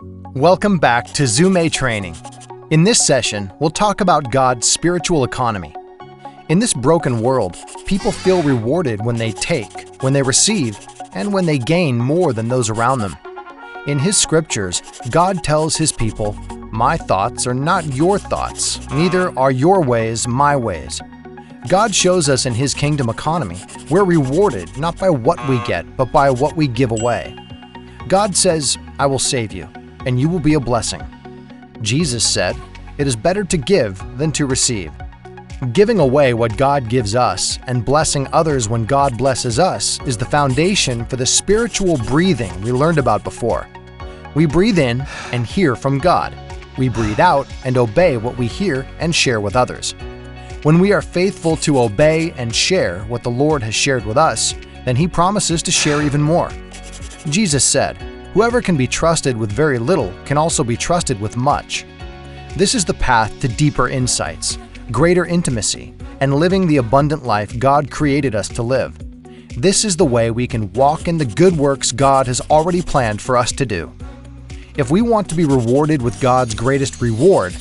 Welcome back to Zume Training. In this session, we'll talk about God's spiritual economy. In this broken world, people feel rewarded when they take, when they receive, and when they gain more than those around them. In His scriptures, God tells His people, "My thoughts are not your thoughts, neither are your ways my ways." God shows us in His kingdom economy, we're rewarded not by what we get, but by what we give away. God says, "I will save you, and you will be a blessing." Jesus said, "It is better to give than to receive." Giving away what God gives us and blessing others when God blesses us is the foundation for the spiritual breathing we learned about before. We breathe in and hear from God. We breathe out and obey what we hear and share with others. When we are faithful to obey and share what the Lord has shared with us, then He promises to share even more. Jesus said, "Whoever can be trusted with very little can also be trusted with much." This is the path to deeper insights, greater intimacy, and living the abundant life God created us to live. This is the way we can walk in the good works God has already planned for us to do. If we want to be rewarded with God's greatest reward,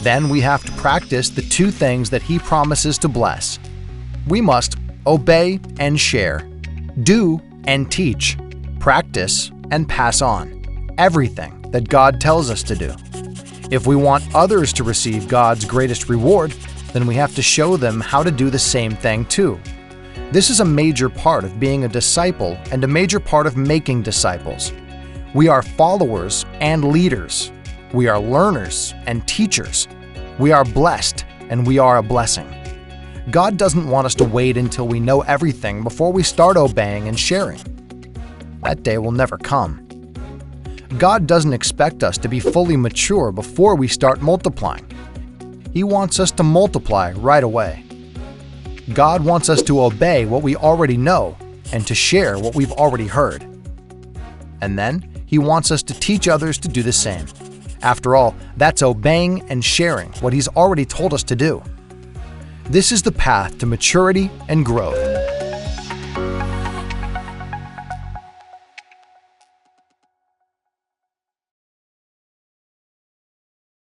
then we have to practice the two things that He promises to bless. We must obey and share, do and teach, practice and pass on everything that God tells us to do. If we want others to receive God's greatest reward, then we have to show them how to do the same thing too. This is a major part of being a disciple and a major part of making disciples. We are followers and leaders. We are learners and teachers. We are blessed and we are a blessing. God doesn't want us to wait until we know everything before we start obeying and sharing. That day will never come. God doesn't expect us to be fully mature before we start multiplying. He wants us to multiply right away. God wants us to obey what we already know and to share what we've already heard. And then He wants us to teach others to do the same. After all, that's obeying and sharing what He's already told us to do. This is the path to maturity and growth.